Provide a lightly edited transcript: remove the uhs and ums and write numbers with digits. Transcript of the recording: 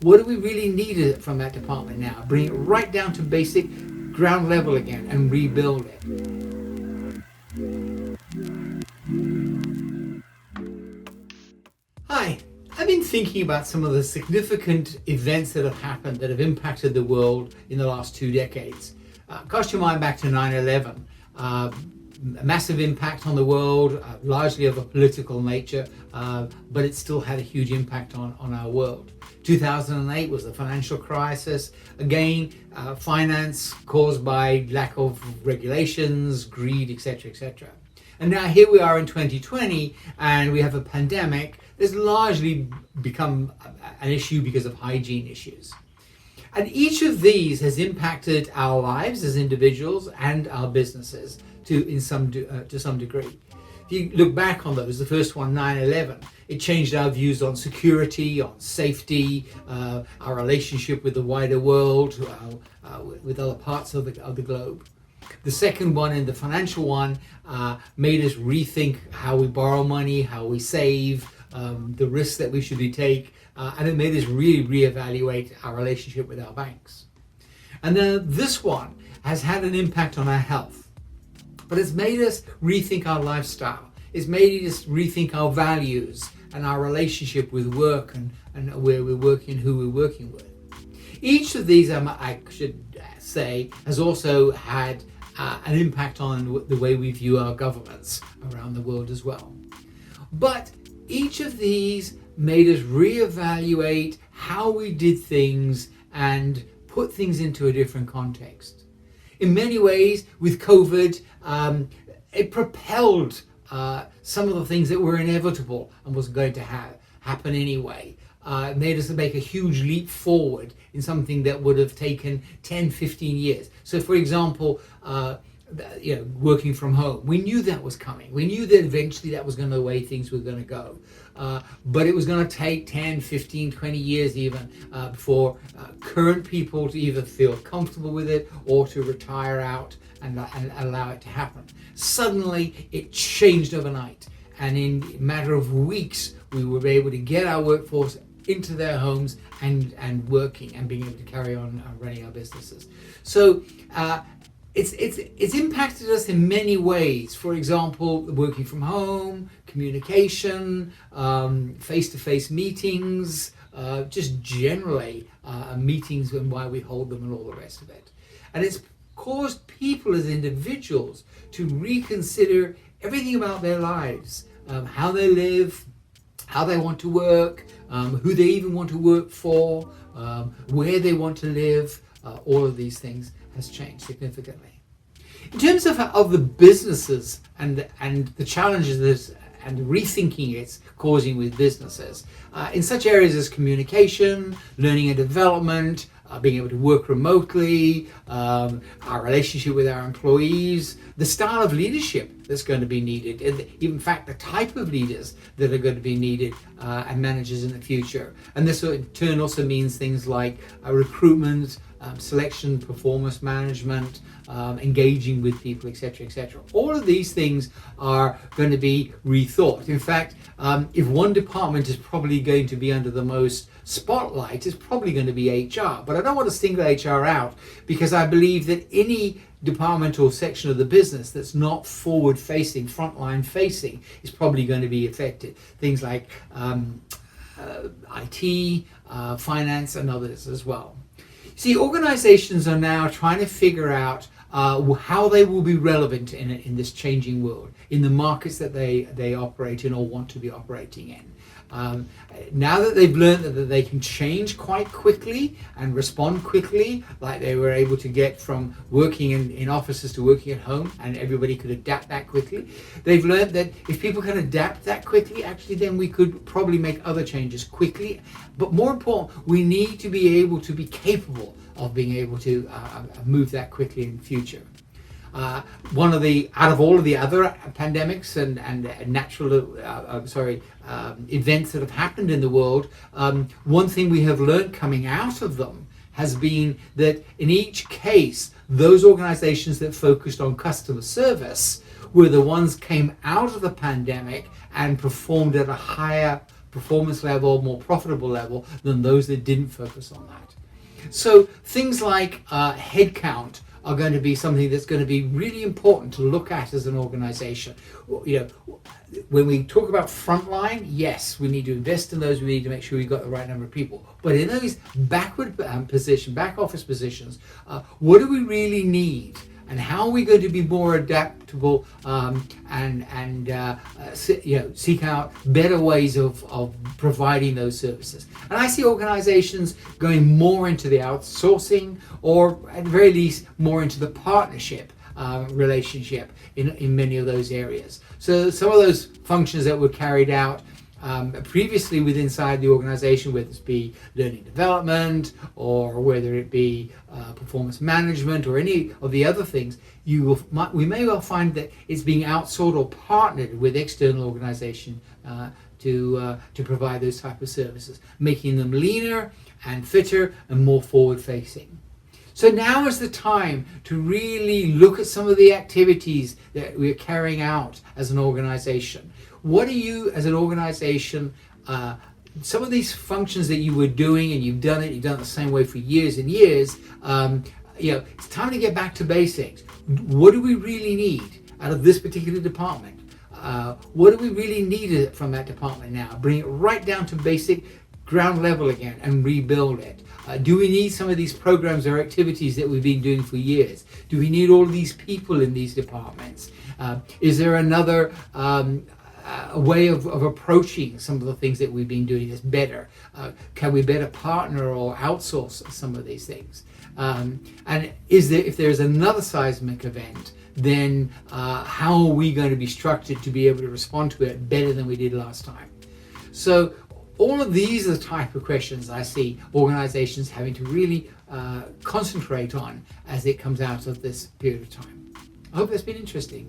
what do we really need from that department now? Bring it right down to basic ground level again and rebuild it. Hi, I've been thinking about some of the significant events that have happened that have impacted the world in the last 2 decades. Cast your mind back to 9/11. A massive impact on the world, largely of a political nature, but it still had a huge impact on our world. 2008 was the financial crisis. Again, finance caused by lack of regulations, greed, etc., etc. And now here we are in 2020, and we have a pandemic that's largely become an issue because of hygiene issues. And each of these has impacted our lives as individuals and our businesses to some degree. If you look back on those, the first one, 9/11, it changed our views on security, on safety, our relationship with the wider world, with other parts of the globe. The second one, and the financial one, made us rethink how we borrow money, how we save, the risks that we should take, and it made us really reevaluate our relationship with our banks. And then this one has had an impact on our health, but it's made us rethink our lifestyle. It's made us rethink our values and our relationship with work and where we're working, who we're working with. Each of these, I should say, has also had an impact on the way we view our governments around the world as well. But each of these made us reevaluate how we did things and put things into a different context. In many ways, with COVID, it propelled some of the things that were inevitable and was going to happen anyway. It made us make a huge leap forward in something that would have taken 10, 15 years. So for example, working from home. We knew that was coming. We knew that eventually that was going to the way things were going to go. But it was going to take 10, 15, 20 years even for current people to either feel comfortable with it or to retire out and allow it to happen. Suddenly it changed overnight. And in a matter of weeks, we were able to get our workforce into their homes and working and being able to carry on running our businesses. So it's impacted us in many ways. For example, working from home, communication, face-to-face meetings, just generally meetings and why we hold them and all the rest of it. And it's caused people as individuals to reconsider everything about their lives, how they live, how they want to work, who they even want to work for, where they want to live. All of these things has changed significantly. In terms of the businesses and the challenges and rethinking it's causing with businesses, in such areas as communication, learning and development, being able to work remotely, our relationship with our employees, the style of leadership that's going to be needed, and in fact the type of leaders that are going to be needed and managers in the future. And this in turn also means things like recruitment, selection, performance management, engaging with people, etc., etc. All of these things are going to be rethought. In fact, if one department is probably going to be under the most spotlight, it's probably going to be HR. But I don't want to single HR out, because I believe that any department or section of the business that's not forward-facing, frontline facing, is probably going to be affected. Things like IT, finance, and others as well. See, organizations are now trying to figure out how they will be relevant in this changing world, in the markets that they operate in or want to be operating in. Now that they've learned that they can change quite quickly and respond quickly, like they were able to get from working in offices to working at home, and everybody could adapt that quickly, they've learned that if people can adapt that quickly, actually then we could probably make other changes quickly. But more important, we need to be able to be capable of being able to move that quickly in the future. Out of all of the other pandemics and natural events that have happened in the world, one thing we have learned coming out of them has been that in each case, those organizations that focused on customer service were the ones came out of the pandemic and performed at a higher performance level, more profitable level than those that didn't focus on that. So things like headcount are going to be something that's going to be really important to look at as an organization. You know, when we talk about frontline, yes, we need to invest in those. We need to make sure we've got the right number of people. But in those back office positions, what do we really need? And how are we going to be more adaptable seek out better ways of providing those services? And I see organizations going more into the outsourcing, or at the very least more into the partnership relationship in many of those areas. So some of those functions that were carried out previously inside the organization, whether it be learning development or whether it be performance management or any of the other things, we may well find that it's being outsourced or partnered with external organization to provide those type of services, making them leaner and fitter and more forward facing. So now is the time to really look at some of the activities that we're carrying out as an organization. What are you as an organization, some of these functions that you were doing, and you've done it the same way for years and years, it's time to get back to basics. What do we really need out of this particular department? What do we really need from that department now? Bring it right down to basic ground level again and rebuild it. Do we need some of these programs or activities that we've been doing for years? Do we need all of these people in these departments? Is there another a way of approaching some of the things that we've been doing that's better? Can we better partner or outsource some of these things? And if there's another seismic event, then how are we going to be structured to be able to respond to it better than we did last time? So all of these are the type of questions I see organizations having to really concentrate on as it comes out of this period of time. I hope that's been interesting.